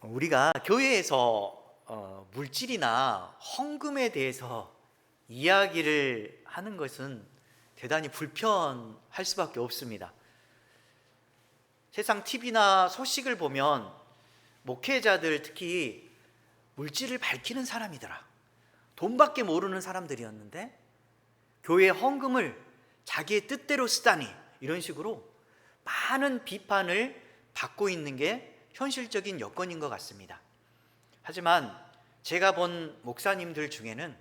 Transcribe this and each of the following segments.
우리가 교회에서 물질이나 헌금에 대해서 이야기를 하는 것은 대단히 불편할 수밖에 없습니다. 세상 TV나 소식을 보면 목회자들 특히 물질을 밝히는 사람이더라, 돈밖에 모르는 사람들이었는데 교회 헌금을 자기의 뜻대로 쓰다니, 이런 식으로 많은 비판을 받고 있는 게 현실적인 여건인 것 같습니다. 하지만 제가 본 목사님들 중에는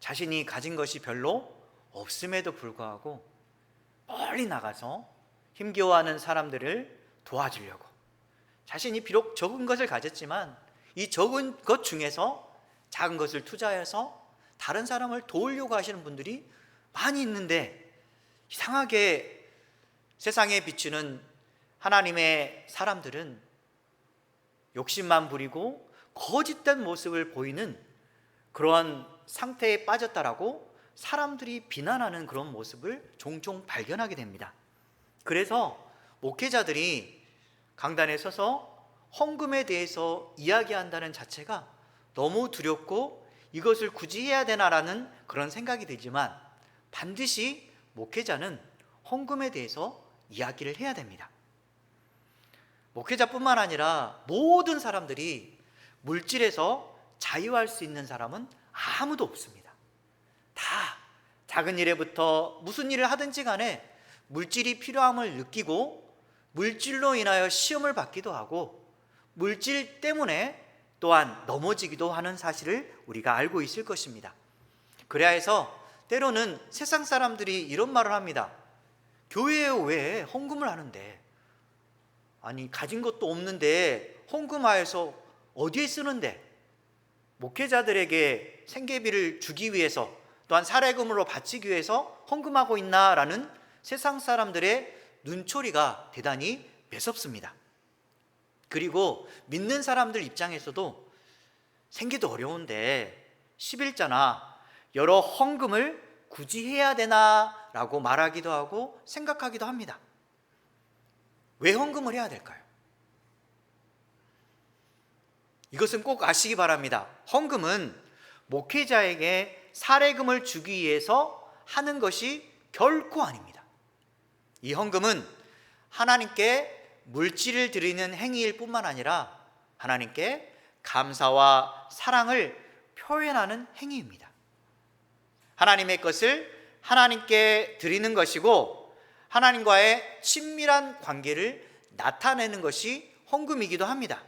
자신이 가진 것이 별로 없음에도 불구하고 멀리 나가서 힘겨워하는 사람들을 도와주려고, 자신이 비록 적은 것을 가졌지만 이 적은 것 중에서 작은 것을 투자해서 다른 사람을 도우려고 하시는 분들이 많이 있는데, 이상하게 세상에 비추는 하나님의 사람들은 욕심만 부리고 거짓된 모습을 보이는 그러한 상태에 빠졌다라고 사람들이 비난하는 그런 모습을 종종 발견하게 됩니다. 그래서 목회자들이 강단에 서서 헌금에 대해서 이야기한다는 자체가 너무 두렵고 이것을 굳이 해야 되나라는 그런 생각이 들지만, 반드시 목회자는 헌금에 대해서 이야기를 해야 됩니다. 목회자뿐만 아니라 모든 사람들이 물질에서 자유할 수 있는 사람은 아무도 없습니다. 다 작은 일에부터 무슨 일을 하든지 간에 물질이 필요함을 느끼고 물질로 인하여 시험을 받기도 하고 물질 때문에 또한 넘어지기도 하는 사실을 우리가 알고 있을 것입니다. 그래야 해서 때로는 세상 사람들이 이런 말을 합니다. 교회에 왜 헌금을 하는데, 아니 가진 것도 없는데 헌금하여서 어디에 쓰는데, 목회자들에게 생계비를 주기 위해서 또한 사례금으로 바치기 위해서 헌금하고 있나라는 세상 사람들의 눈초리가 대단히 매섭습니다. 그리고 믿는 사람들 입장에서도 생기도 어려운데 11자나 여러 헌금을 굳이 해야 되나라고 말하기도 하고 생각하기도 합니다. 왜 헌금을 해야 될까요? 이것은 꼭 아시기 바랍니다. 헌금은 목회자에게 사례금을 주기 위해서 하는 것이 결코 아닙니다. 이 헌금은 하나님께 물질을 드리는 행위일 뿐만 아니라 하나님께 감사와 사랑을 표현하는 행위입니다. 하나님의 것을 하나님께 드리는 것이고 하나님과의 친밀한 관계를 나타내는 것이 헌금이기도 합니다.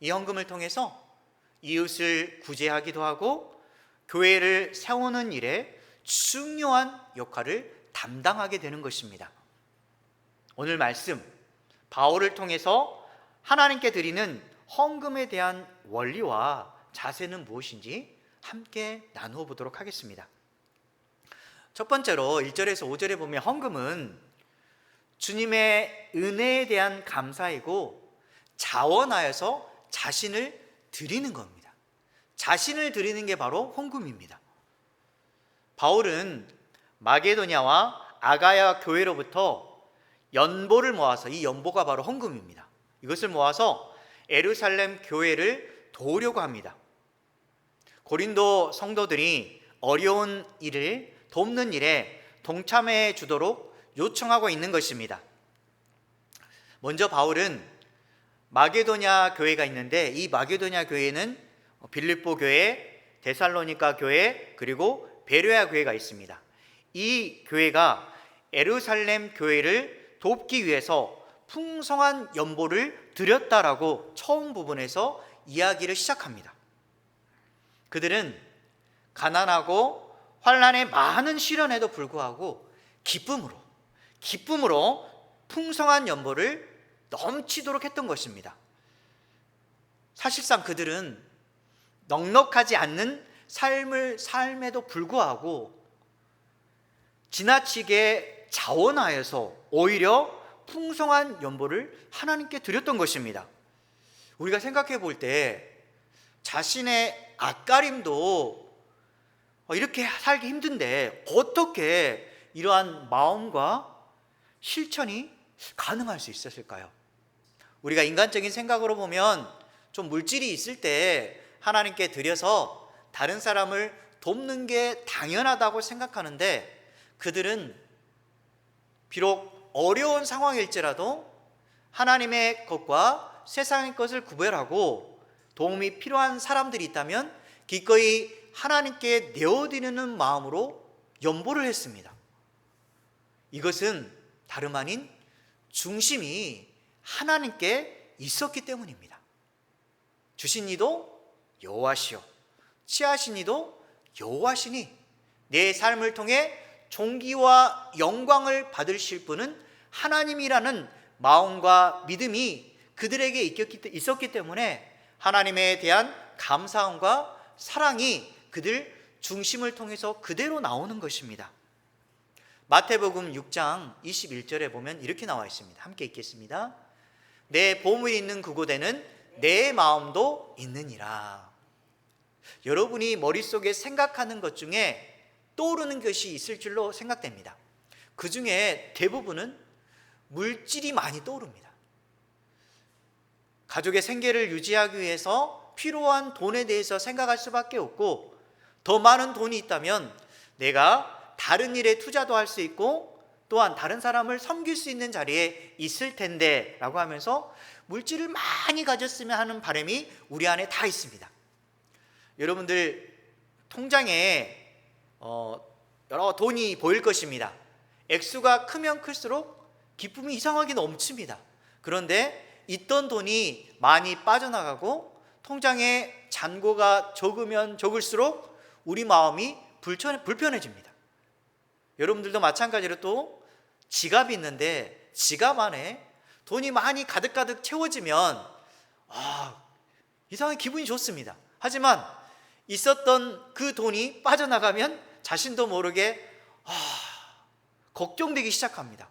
이 헌금을 통해서 이웃을 구제하기도 하고 교회를 세우는 일에 중요한 역할을 담당하게 되는 것입니다. 오늘 말씀, 바울을 통해서 하나님께 드리는 헌금에 대한 원리와 자세는 무엇인지 함께 나누어 보도록 하겠습니다. 첫 번째로 1절에서 5절에 보면 헌금은 주님의 은혜에 대한 감사이고 자원하여서 자신을 드리는 겁니다. 자신을 드리는 게 바로 헌금입니다. 바울은 마게도냐와 아가야 교회로부터 연보를 모아서, 이 연보가 바로 헌금입니다. 이것을 모아서 예루살렘 교회를 도우려고 합니다. 고린도 성도들이 어려운 일을 돕는 일에 동참해 주도록 요청하고 있는 것입니다. 먼저 바울은 마게도냐 교회가 있는데, 이 마게도냐 교회는 빌립보 교회, 데살로니가 교회, 그리고 베레아 교회가 있습니다. 이 교회가 예루살렘 교회를 돕기 위해서 풍성한 연보를 드렸다라고 처음 부분에서 이야기를 시작합니다. 그들은 가난하고 환난의 많은 시련에도 불구하고 기쁨으로 풍성한 연보를 넘치도록 했던 것입니다. 사실상 그들은 넉넉하지 않는 삶에도 불구하고 지나치게 자원하여서 오히려 풍성한 연보를 하나님께 드렸던 것입니다. 우리가 생각해 볼 때 자신의 앞가림도 이렇게 살기 힘든데 어떻게 이러한 마음과 실천이 가능할 수 있었을까요? 우리가 인간적인 생각으로 보면 좀 물질이 있을 때 하나님께 드려서 다른 사람을 돕는 게 당연하다고 생각하는데, 그들은 비록 어려운 상황일지라도 하나님의 것과 세상의 것을 구별하고 도움이 필요한 사람들이 있다면 기꺼이 하나님께 내어드리는 마음으로 연보를 했습니다. 이것은 다름 아닌 중심이 하나님께 있었기 때문입니다. 주신 이도 여호와시요 취하신 이도 여호와시니 내 삶을 통해 존귀와 영광을 받으실 분은 하나님이라는 마음과 믿음이 그들에게 있었기 때문에 하나님에 대한 감사함과 사랑이 그들 중심을 통해서 그대로 나오는 것입니다. 마태복음 6장 21절에 보면 이렇게 나와 있습니다. 함께 읽겠습니다. 내 보물이 있는 그곳에는 내 마음도 있느니라. 여러분이 머릿속에 생각하는 것 중에 떠오르는 것이 있을 줄로 생각됩니다. 그 중에 대부분은 물질이 많이 떠오릅니다. 가족의 생계를 유지하기 위해서 필요한 돈에 대해서 생각할 수밖에 없고, 더 많은 돈이 있다면 내가 다른 일에 투자도 할 수 있고 또한 다른 사람을 섬길 수 있는 자리에 있을 텐데 라고 하면서 물질을 많이 가졌으면 하는 바람이 우리 안에 다 있습니다. 여러분들 통장에 여러 돈이 보일 것입니다. 액수가 크면 클수록 기쁨이 이상하게 넘칩니다. 그런데 있던 돈이 많이 빠져나가고 통장에 잔고가 적으면 적을수록 우리 마음이 불편해집니다. 여러분들도 마찬가지로 또 지갑이 있는데 지갑 안에 돈이 많이 가득가득 채워지면 이상하게 기분이 좋습니다. 하지만 있었던 그 돈이 빠져나가면 자신도 모르게 걱정되기 시작합니다.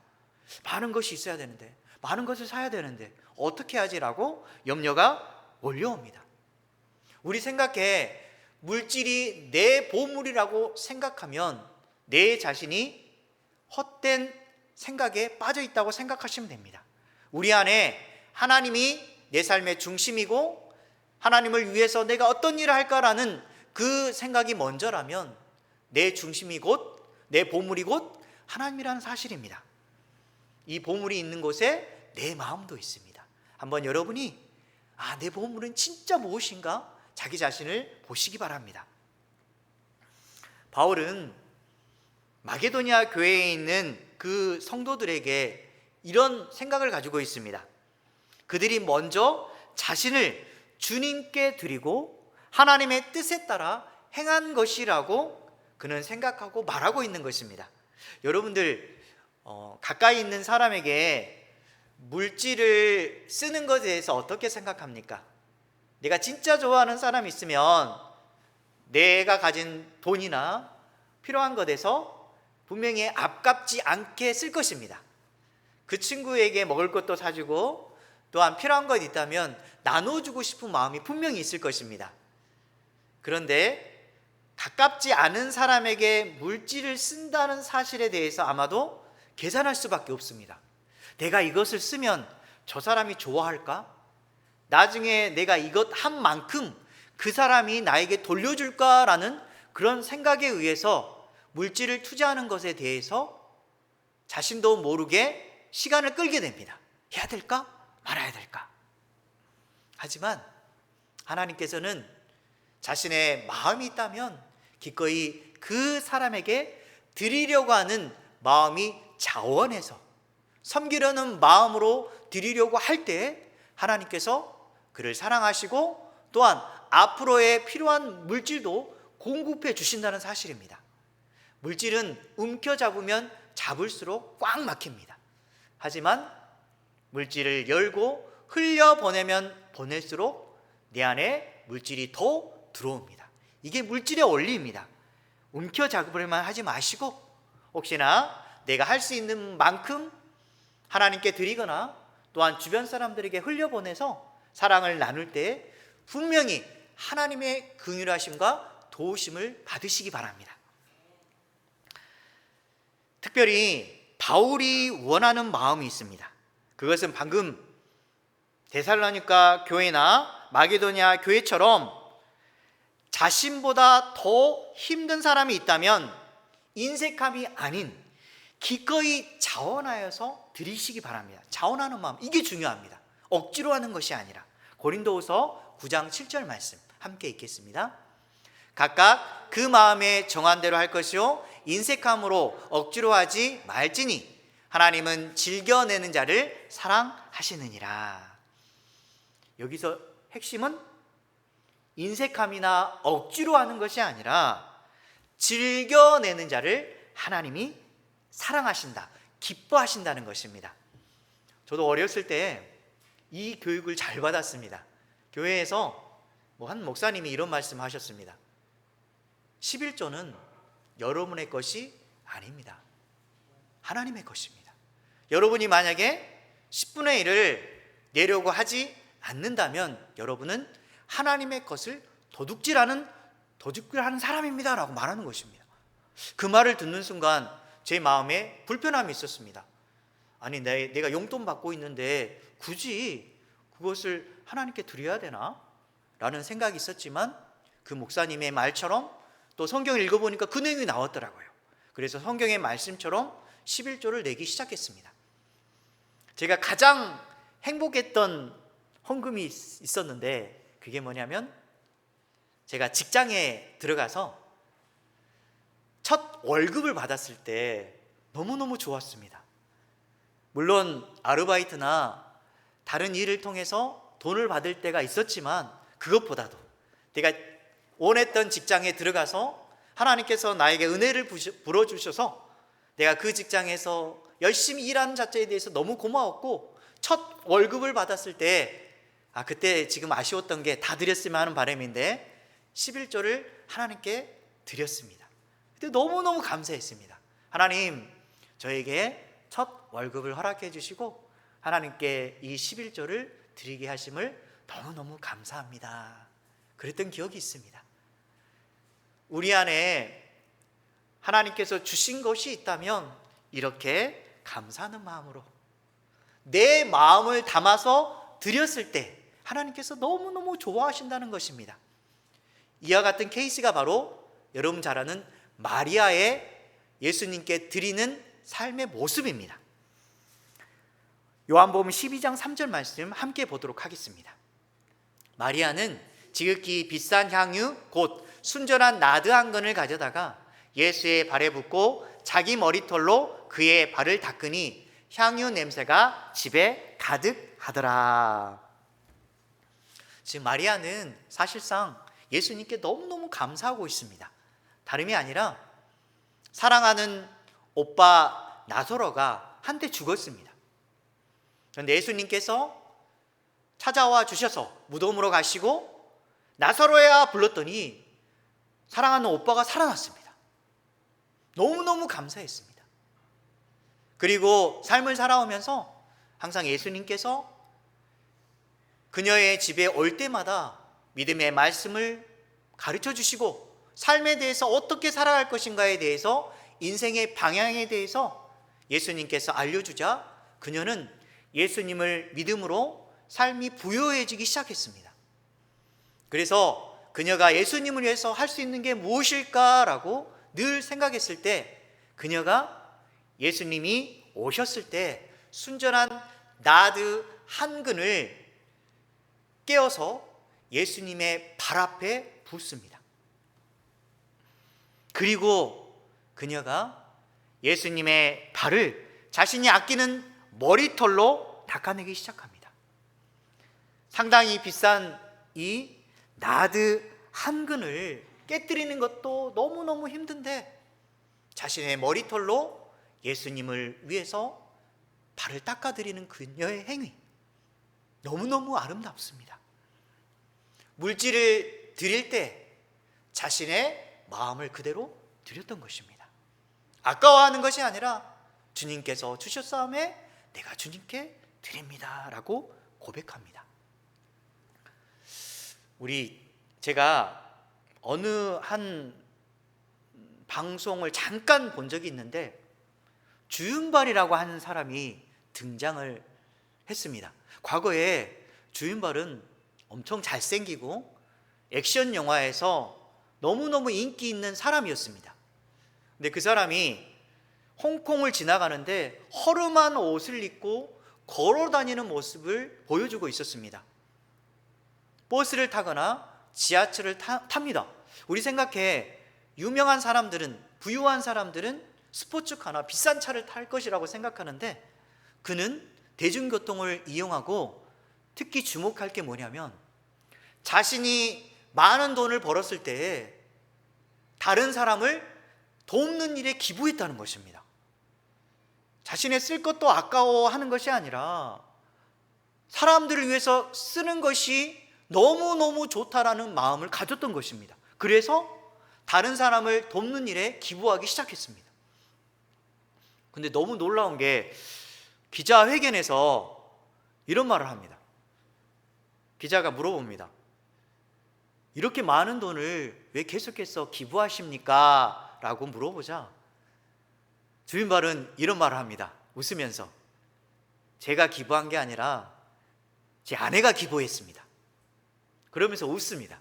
많은 것이 있어야 되는데, 많은 것을 사야 되는데 어떻게 하지라고 염려가 몰려옵니다. 우리 생각해 물질이 내 보물이라고 생각하면 내 자신이 헛된 생각에 빠져 있다고 생각하시면 됩니다. 우리 안에 하나님이 내 삶의 중심이고 하나님을 위해서 내가 어떤 일을 할까라는 그 생각이 먼저라면 내 중심이 곧, 내 보물이 곧 하나님이라는 사실입니다. 이 보물이 있는 곳에 내 마음도 있습니다. 한번 여러분이 내 보물은 진짜 무엇인가 자기 자신을 보시기 바랍니다. 바울은 마게도니아 교회에 있는 그 성도들에게 이런 생각을 가지고 있습니다. 그들이 먼저 자신을 주님께 드리고 하나님의 뜻에 따라 행한 것이라고 그는 생각하고 말하고 있는 것입니다. 여러분들 가까이 있는 사람에게 물질을 쓰는 것에 대해서 어떻게 생각합니까? 내가 진짜 좋아하는 사람이 있으면 내가 가진 돈이나 필요한 것에서 분명히 아깝지 않게 쓸 것입니다. 그 친구에게 먹을 것도 사주고 또한 필요한 것 있다면 나눠주고 싶은 마음이 분명히 있을 것입니다. 그런데 가깝지 않은 사람에게 물질을 쓴다는 사실에 대해서 아마도 계산할 수밖에 없습니다. 내가 이것을 쓰면 저 사람이 좋아할까? 나중에 내가 이것 한 만큼 그 사람이 나에게 돌려줄까라는 그런 생각에 의해서 물질을 투자하는 것에 대해서 자신도 모르게 시간을 끌게 됩니다. 해야 될까? 말아야 될까? 하지만 하나님께서는 자신의 마음이 있다면 기꺼이 그 사람에게 드리려고 하는 마음이 자원해서 섬기려는 마음으로 드리려고 할 때 하나님께서 그를 사랑하시고 또한 앞으로의 필요한 물질도 공급해 주신다는 사실입니다. 물질은 움켜잡으면 잡을수록 꽉 막힙니다. 하지만 물질을 열고 흘려보내면 보낼수록 내 안에 물질이 더 들어옵니다. 이게 물질의 원리입니다. 움켜잡으려만 하지 마시고 혹시나 내가 할 수 있는 만큼 하나님께 드리거나 또한 주변 사람들에게 흘려보내서 사랑을 나눌 때 분명히 하나님의 긍휼하심과 도우심을 받으시기 바랍니다. 특별히 바울이 원하는 마음이 있습니다. 그것은 방금 데살로니가 교회나 마게도냐 교회처럼 자신보다 더 힘든 사람이 있다면 인색함이 아닌 기꺼이 자원하여서 드리시기 바랍니다. 자원하는 마음, 이게 중요합니다. 억지로 하는 것이 아니라. 고린도후서 9장 7절 말씀 함께 읽겠습니다. 각각 그 마음에 정한 대로 할 것이요 인색함으로 억지로 하지 말지니 하나님은 즐겨내는 자를 사랑하시느니라. 여기서 핵심은 인색함이나 억지로 하는 것이 아니라 즐겨내는 자를 하나님이 사랑하신다, 기뻐하신다는 것입니다. 저도 어렸을 때 이 교육을 잘 받았습니다. 교회에서 한 목사님이 이런 말씀 하셨습니다. 11조는 여러분의 것이 아닙니다. 하나님의 것입니다. 여러분이 만약에 10분의 1을 내려고 하지 않는다면 여러분은 하나님의 것을 도둑질하는 사람입니다 라고 말하는 것입니다. 그 말을 듣는 순간 제 마음에 불편함이 있었습니다. 아니, 내가 용돈 받고 있는데 굳이 그것을 하나님께 드려야 되나? 라는 생각이 있었지만 그 목사님의 말처럼 또 성경을 읽어보니까 그 내용이 나왔더라고요. 그래서 성경의 말씀처럼 11조를 내기 시작했습니다. 제가 가장 행복했던 헌금이 있었는데 그게 뭐냐면 제가 직장에 들어가서 첫 월급을 받았을 때 너무너무 좋았습니다. 물론 아르바이트나 다른 일을 통해서 돈을 받을 때가 있었지만 그것보다도 내가 원했던 직장에 들어가서 하나님께서 나에게 은혜를 불어주셔서 내가 그 직장에서 열심히 일하는 자체에 대해서 너무 고마웠고 첫 월급을 받았을 때 그때 지금 아쉬웠던 게 다 드렸으면 하는 바람인데 11조를 하나님께 드렸습니다. 그때 너무너무 감사했습니다. 하나님, 저에게 첫 월급을 허락해 주시고 하나님께 이 11조를 드리게 하심을 너무너무 감사합니다. 그랬던 기억이 있습니다. 우리 안에 하나님께서 주신 것이 있다면 이렇게 감사하는 마음으로 내 마음을 담아서 드렸을 때 하나님께서 너무너무 좋아하신다는 것입니다. 이와 같은 케이스가 바로 여러분 잘 아는 마리아의 예수님께 드리는 삶의 모습입니다. 요한복음 12장 3절 말씀 함께 보도록 하겠습니다. 마리아는 지극히 비싼 향유 곧 순전한 나드 한 근을 가져다가 예수의 발에 붓고 자기 머리털로 그의 발을 닦으니 향유 냄새가 집에 가득하더라. 지금 마리아는 사실상 예수님께 너무너무 감사하고 있습니다. 다름이 아니라 사랑하는 오빠 나사로가 한때 죽었습니다. 그런데 예수님께서 찾아와 주셔서 무덤으로 가시고 나사로야 불렀더니 사랑하는 오빠가 살아났습니다. 너무너무 감사했습니다. 그리고 삶을 살아오면서 항상 예수님께서 그녀의 집에 올 때마다 믿음의 말씀을 가르쳐 주시고 삶에 대해서 어떻게 살아갈 것인가에 대해서 인생의 방향에 대해서 예수님께서 알려주자 그녀는 예수님을 믿음으로 삶이 부유해지기 시작했습니다. 그래서 그녀가 예수님을 위해서 할 수 있는 게 무엇일까라고 늘 생각했을 때 그녀가 예수님이 오셨을 때 순전한 나드 한 근을 깨어서 예수님의 발 앞에 붓습니다. 그리고 그녀가 예수님의 발을 자신이 아끼는 머리털로 닦아내기 시작합니다. 상당히 비싼 이 나드 한 근을 깨뜨리는 것도 너무너무 힘든데 자신의 머리털로 예수님을 위해서 발을 닦아드리는 그녀의 행위 너무너무 아름답습니다. 물질을 드릴 때 자신의 마음을 그대로 드렸던 것입니다. 아까워하는 것이 아니라 주님께서 주셨사오매 내가 주님께 드립니다 라고 고백합니다. 제가 어느 한 방송을 잠깐 본 적이 있는데 주윤발이라고 하는 사람이 등장을 했습니다. 과거에 주윤발은 엄청 잘생기고 액션 영화에서 너무너무 인기 있는 사람이었습니다. 근데 그 사람이 홍콩을 지나가는데 허름한 옷을 입고 걸어 다니는 모습을 보여주고 있었습니다. 버스를 타거나 지하철을 탑니다. 우리 생각해, 유명한 사람들은, 부유한 사람들은 스포츠카나 비싼 차를 탈 것이라고 생각하는데, 그는 대중교통을 이용하고 특히 주목할 게 뭐냐면, 자신이 많은 돈을 벌었을 때에 다른 사람을 돕는 일에 기부했다는 것입니다. 자신의 쓸 것도 아까워하는 것이 아니라 사람들을 위해서 쓰는 것이 너무너무 좋다라는 마음을 가졌던 것입니다. 그래서 다른 사람을 돕는 일에 기부하기 시작했습니다. 근데 너무 놀라운 게, 기자회견에서 이런 말을 합니다. 기자가 물어봅니다. 이렇게 많은 돈을 왜 계속해서 기부하십니까? 라고 물어보자 주윤발은 이런 말을 합니다. 웃으면서, 제가 기부한 게 아니라 제 아내가 기부했습니다. 그러면서 웃습니다.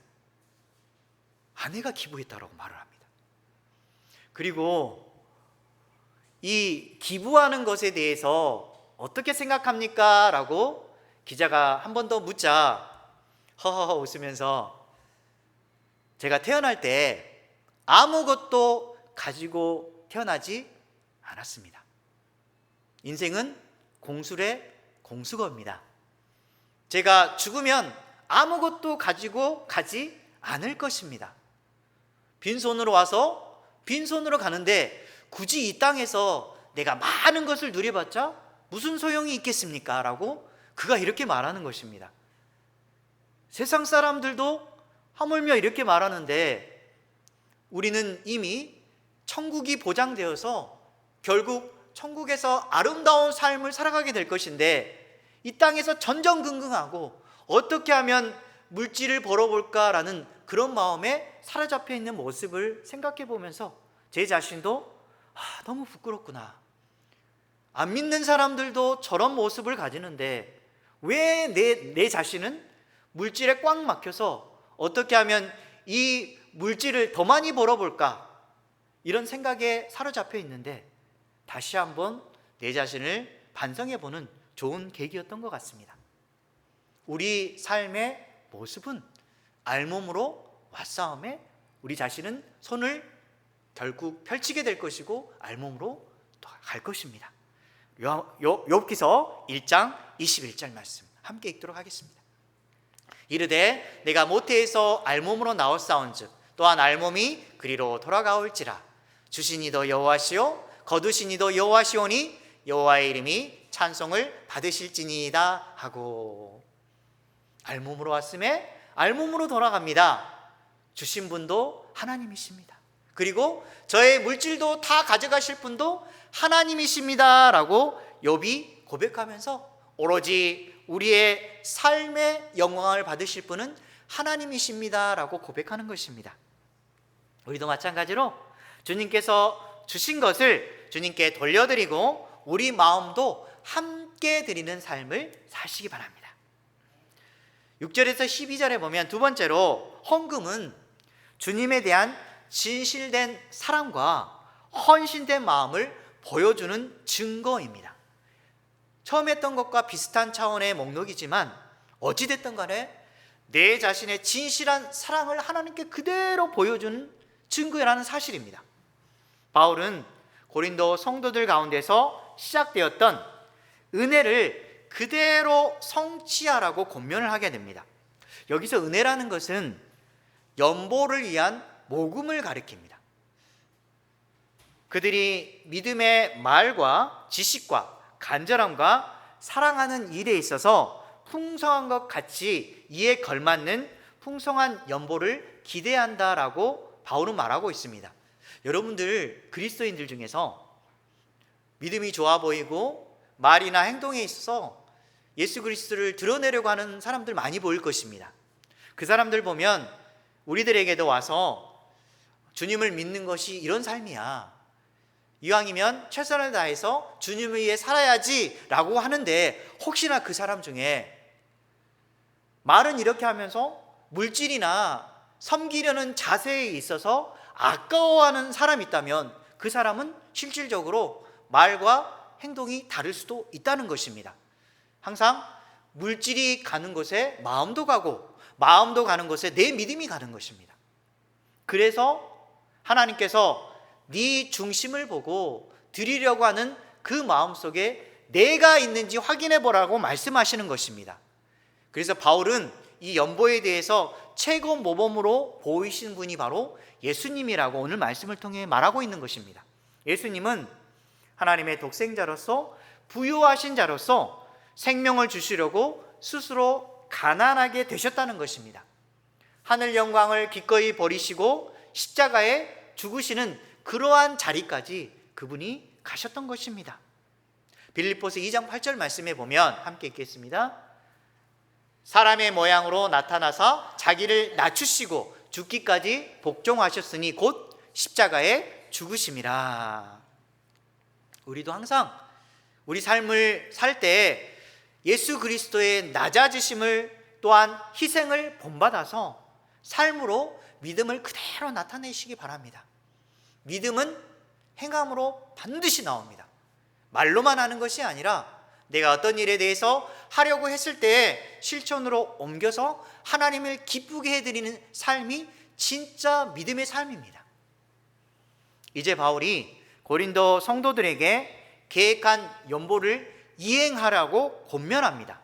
아내가 기부했다라고 말을 합니다. 그리고 이 기부하는 것에 대해서 어떻게 생각합니까? 라고 기자가 한 번 더 묻자 허허허 웃으면서, 제가 태어날 때 아무것도 가지고 태어나지 않았습니다. 인생은 공술의 공수거입니다. 제가 죽으면 아무것도 가지고 가지 않을 것입니다. 빈손으로 와서 빈손으로 가는데 굳이 이 땅에서 내가 많은 것을 누려봤자 무슨 소용이 있겠습니까? 라고 그가 이렇게 말하는 것입니다. 세상 사람들도 하물며 이렇게 말하는데, 우리는 이미 천국이 보장되어서 결국 천국에서 아름다운 삶을 살아가게 될 것인데, 이 땅에서 전전긍긍하고 어떻게 하면 물질을 벌어볼까라는 그런 마음에 사로잡혀 있는 모습을 생각해 보면서 제 자신도 너무 부끄럽구나. 안 믿는 사람들도 저런 모습을 가지는데 왜 내 자신은 물질에 꽉 막혀서 어떻게 하면 이 물질을 더 많이 벌어볼까, 이런 생각에 사로잡혀 있는데, 다시 한번 내 자신을 반성해보는 좋은 계기였던 것 같습니다. 우리 삶의 모습은 알몸으로 맞싸움에 우리 자신은 손을 결국 펼치게 될 것이고 알몸으로 또 갈 것입니다. 욥기서 1장 21절 말씀 함께 읽도록 하겠습니다. 이르되 내가 모태에서 알몸으로 나왔사온즉 또한 알몸이 그리로 돌아가올지라. 주시니도 여호와시요 거두시니도 여호와시오니 여호와의 이름이 찬송을 받으실지니이다 하고, 알몸으로 왔음에 알몸으로 돌아갑니다. 주신 분도 하나님이십니다. 그리고 저의 물질도 다 가져가실 분도 하나님이십니다 라고 욥이 고백하면서, 오로지 우리의 삶의 영광을 받으실 분은 하나님이십니다 라고 고백하는 것입니다. 우리도 마찬가지로 주님께서 주신 것을 주님께 돌려드리고 우리 마음도 함께 드리는 삶을 사시기 바랍니다. 6절에서 12절에 보면 두 번째로, 헌금은 주님에 대한 진실된 사랑과 헌신된 마음을 보여주는 증거입니다. 처음 했던 것과 비슷한 차원의 목록이지만 어찌됐든 간에 내 자신의 진실한 사랑을 하나님께 그대로 보여주는 증거라는 사실입니다. 바울은 고린도 성도들 가운데서 시작되었던 은혜를 그대로 성취하라고 권면을 하게 됩니다. 여기서 은혜라는 것은 연보를 위한 모금을 가리킵니다. 그들이 믿음의 말과 지식과 간절함과 사랑하는 일에 있어서 풍성한 것 같이 이에 걸맞는 풍성한 연보를 기대한다라고 바울은 말하고 있습니다. 여러분들 그리스도인들 중에서 믿음이 좋아 보이고 말이나 행동에 있어서 예수 그리스도를 드러내려고 하는 사람들 많이 보일 것입니다. 그 사람들 보면 우리들에게도 와서 주님을 믿는 것이 이런 삶이야, 이왕이면 최선을 다해서 주님을 위해 살아야지 라고 하는데, 혹시나 그 사람 중에 말은 이렇게 하면서 물질이나 섬기려는 자세에 있어서 아까워하는 사람이 있다면 그 사람은 실질적으로 말과 행동이 다를 수도 있다는 것입니다. 항상 물질이 가는 곳에 마음도 가고 마음도 가는 곳에 내 믿음이 가는 것입니다. 그래서 하나님께서 네 중심을 보고 드리려고 하는 그 마음속에 내가 있는지 확인해 보라고 말씀하시는 것입니다. 그래서 바울은 이 연보에 대해서 최고 모범으로 보이신 분이 바로 예수님이라고 오늘 말씀을 통해 말하고 있는 것입니다. 예수님은 하나님의 독생자로서 부유하신 자로서 생명을 주시려고 스스로 가난하게 되셨다는 것입니다. 하늘 영광을 기꺼이 버리시고 십자가에 죽으시는 그러한 자리까지 그분이 가셨던 것입니다. 빌립보서 2장 8절 말씀에 보면 함께 읽겠습니다. 사람의 모양으로 나타나사 자기를 낮추시고 죽기까지 복종하셨으니 곧 십자가에 죽으심이라. 우리도 항상 우리 삶을 살 때 예수 그리스도의 낮아지심을 또한 희생을 본받아서 삶으로 믿음을 그대로 나타내시기 바랍니다. 믿음은 행함으로 반드시 나옵니다. 말로만 하는 것이 아니라 내가 어떤 일에 대해서 하려고 했을 때 실천으로 옮겨서 하나님을 기쁘게 해드리는 삶이 진짜 믿음의 삶입니다. 이제 바울이 고린도 성도들에게 계획한 연보를 이행하라고 권면합니다.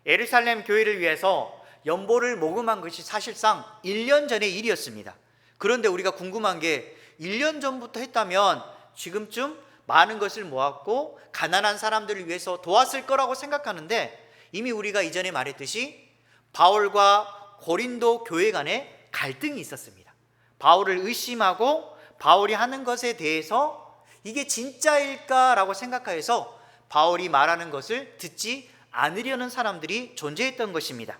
예루살렘 교회를 위해서 연보를 모금한 것이 사실상 1년 전의 일이었습니다. 그런데 우리가 궁금한 게 1년 전부터 했다면 지금쯤 많은 것을 모았고 가난한 사람들을 위해서 도왔을 거라고 생각하는데, 이미 우리가 이전에 말했듯이 바울과 고린도 교회 간에 갈등이 있었습니다. 바울을 의심하고 바울이 하는 것에 대해서 이게 진짜일까라고 생각하여서 바울이 말하는 것을 듣지 않으려는 사람들이 존재했던 것입니다.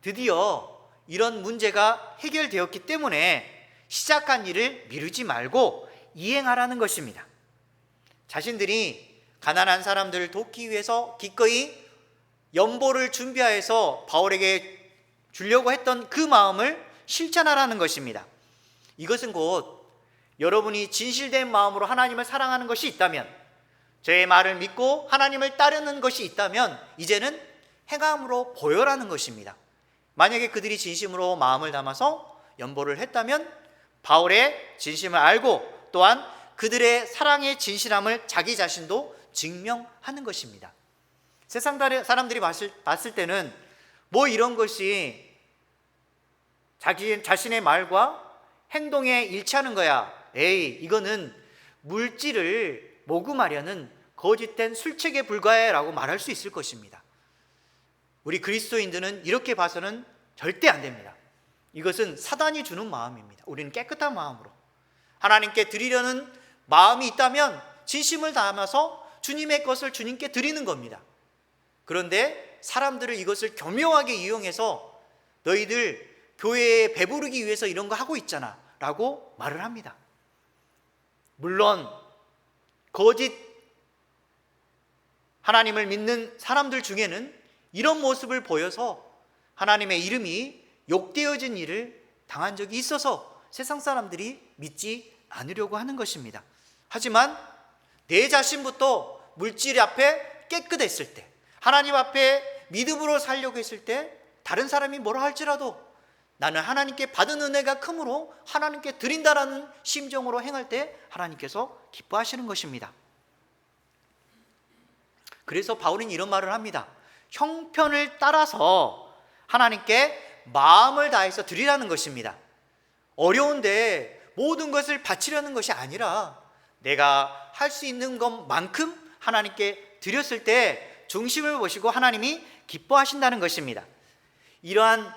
드디어 이런 문제가 해결되었기 때문에 시작한 일을 미루지 말고 이행하라는 것입니다. 자신들이 가난한 사람들을 돕기 위해서 기꺼이 연보를 준비하여서 바울에게 주려고 했던 그 마음을 실천하라는 것입니다. 이것은 곧 여러분이 진실된 마음으로 하나님을 사랑하는 것이 있다면, 저의 말을 믿고 하나님을 따르는 것이 있다면 이제는 행함으로 보여라는 것입니다. 만약에 그들이 진심으로 마음을 담아서 연보를 했다면 바울의 진심을 알고 또한 그들의 사랑의 진실함을 자기 자신도 증명하는 것입니다. 세상 사람들이 봤을 때는 뭐 이런 것이 자신의 말과 행동에 일치하는 거야. 에이, 이거는 물질을 모금하려는 거짓된 술책에 불과해 라고 말할 수 있을 것입니다. 우리 그리스도인들은 이렇게 봐서는 절대 안 됩니다. 이것은 사단이 주는 마음입니다. 우리는 깨끗한 마음으로 하나님께 드리려는 마음이 있다면 진심을 담아서 주님의 것을 주님께 드리는 겁니다. 그런데 사람들을 이것을 교묘하게 이용해서 너희들 교회에 배부르기 위해서 이런 거 하고 있잖아 라고 말을 합니다. 물론 거짓 하나님을 믿는 사람들 중에는 이런 모습을 보여서 하나님의 이름이 욕되어진 일을 당한 적이 있어서 세상 사람들이 믿지 않으려고 하는 것입니다. 하지만 내 자신부터 물질 앞에 깨끗했을 때, 하나님 앞에 믿음으로 살려고 했을 때 다른 사람이 뭐라 할지라도 나는 하나님께 받은 은혜가 크므로 하나님께 드린다라는 심정으로 행할 때 하나님께서 기뻐하시는 것입니다. 그래서 바울은 이런 말을 합니다. 형편을 따라서 하나님께 마음을 다해서 드리라는 것입니다. 어려운데 모든 것을 바치려는 것이 아니라 내가 할 수 있는 것만큼 하나님께 드렸을 때 중심을 보시고 하나님이 기뻐하신다는 것입니다. 이러한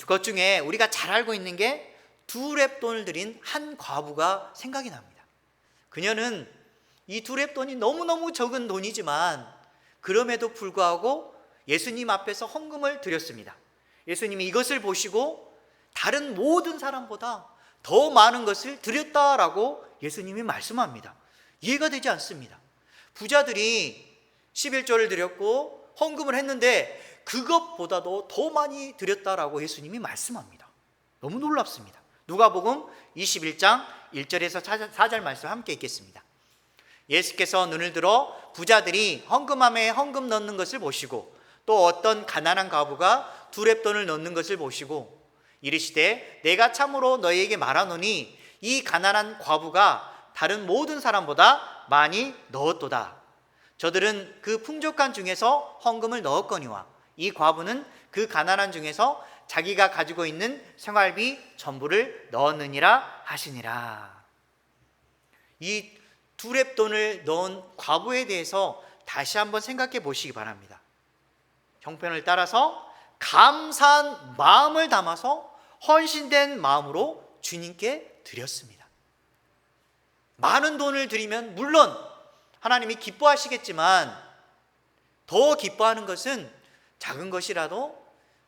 것 중에 우리가 잘 알고 있는 게 두 렙돈을 드린 한 과부가 생각이 납니다. 그녀는 이 두 렙돈이 너무너무 적은 돈이지만 그럼에도 불구하고 예수님 앞에서 헌금을 드렸습니다. 예수님이 이것을 보시고 다른 모든 사람보다 더 많은 것을 드렸다라고 예수님이 말씀합니다. 이해가 되지 않습니다. 부자들이 11조를 드렸고 헌금을 했는데 그것보다도 더 많이 드렸다라고 예수님이 말씀합니다. 너무 놀랍습니다. 누가복음 21장 1절에서 4절 말씀 함께 읽겠습니다. 예수께서 눈을 들어 부자들이 헌금함에 헌금 넣는 것을 보시고 또 어떤 가난한 과부가 두렙돈을 넣는 것을 보시고 이르시되 내가 참으로 너희에게 말하노니 이 가난한 과부가 다른 모든 사람보다 많이 넣었도다. 저들은 그 풍족한 중에서 헌금을 넣었거니와 이 과부는 그 가난한 중에서 자기가 가지고 있는 생활비 전부를 넣었느니라 하시니라. 이 두렙돈을 넣은 과부에 대해서 다시 한번 생각해 보시기 바랍니다. 형편을 따라서 감사한 마음을 담아서 헌신된 마음으로 주님께 드렸습니다. 많은 돈을 드리면 물론 하나님이 기뻐하시겠지만 더 기뻐하는 것은 작은 것이라도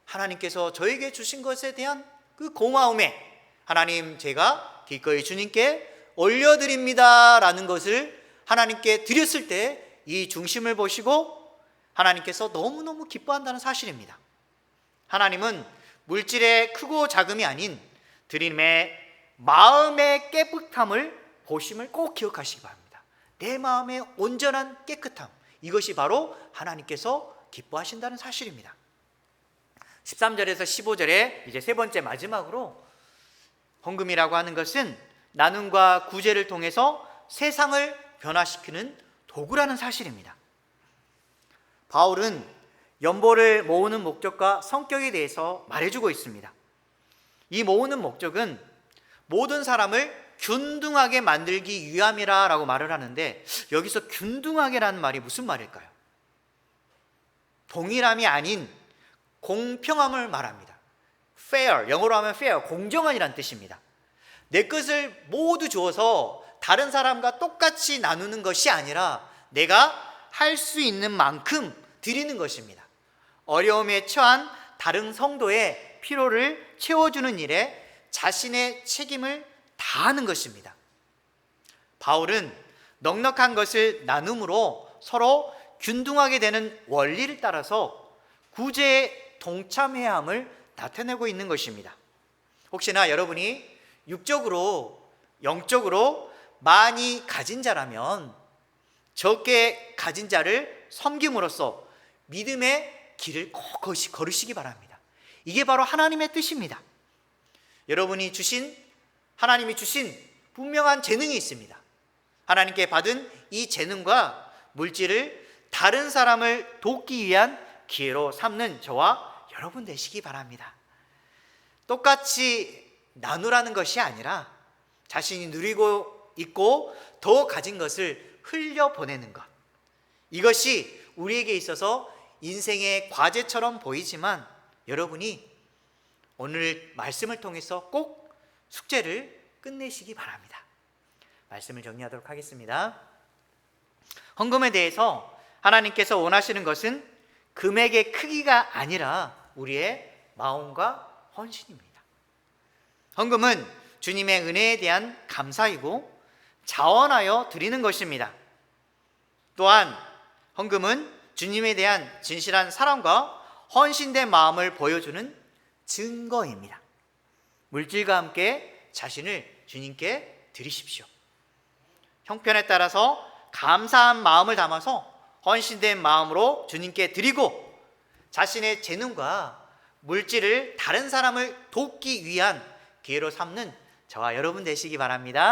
하나님께서 저에게 주신 것에 대한 그 고마움에 하나님 제가 기꺼이 주님께 올려드립니다 라는 것을 하나님께 드렸을 때 이 중심을 보시고 하나님께서 너무너무 기뻐한다는 사실입니다. 하나님은 물질의 크고 작음이 아닌 드림의 마음의 깨끗함을 보심을 꼭 기억하시기 바랍니다. 내 마음의 온전한 깨끗함, 이것이 바로 하나님께서 기뻐하신다는 사실입니다. 13절에서 15절에 이제 세 번째 마지막으로 헌금이라고 하는 것은 나눔과 구제를 통해서 세상을 변화시키는 도구라는 사실입니다. 바울은 연보를 모으는 목적과 성격에 대해서 말해주고 있습니다. 이 모으는 목적은 모든 사람을 균등하게 만들기 위함이라 라고 말을 하는데 여기서 균등하게라는 말이 무슨 말일까요? 동일함이 아닌 공평함을 말합니다. fair, 영어로 하면 fair, 공정한이란 뜻입니다. 내 것을 모두 주어서 다른 사람과 똑같이 나누는 것이 아니라 내가 할 수 있는 만큼 드리는 것입니다. 어려움에 처한 다른 성도의 필요를 채워주는 일에 자신의 책임을 다하는 것입니다. 바울은 넉넉한 것을 나눔으로 서로 균등하게 되는 원리를 따라서 구제에 동참해야 함을 나타내고 있는 것입니다. 혹시나 여러분이 육적으로, 영적으로 많이 가진 자라면 적게 가진 자를 섬김으로써 믿음의 길을 꼭 걸으시기 바랍니다. 이게 바로 하나님의 뜻입니다. 하나님이 주신 분명한 재능이 있습니다. 하나님께 받은 이 재능과 물질을 다른 사람을 돕기 위한 기회로 삼는 저와 여러분 되시기 바랍니다. 똑같이 나누라는 것이 아니라 자신이 누리고 있고 더 가진 것을 흘려보내는 것, 이것이 우리에게 있어서 인생의 과제처럼 보이지만 여러분이 오늘 말씀을 통해서 꼭 숙제를 끝내시기 바랍니다. 말씀을 정리하도록 하겠습니다. 헌금에 대해서 하나님께서 원하시는 것은 금액의 크기가 아니라 우리의 마음과 헌신입니다. 헌금은 주님의 은혜에 대한 감사이고 자원하여 드리는 것입니다. 또한 헌금은 주님에 대한 진실한 사랑과 헌신된 마음을 보여주는 증거입니다. 물질과 함께 자신을 주님께 드리십시오. 형편에 따라서 감사한 마음을 담아서 헌신된 마음으로 주님께 드리고 자신의 재능과 물질을 다른 사람을 돕기 위한 기회로 삼는 저와 여러분 되시기 바랍니다.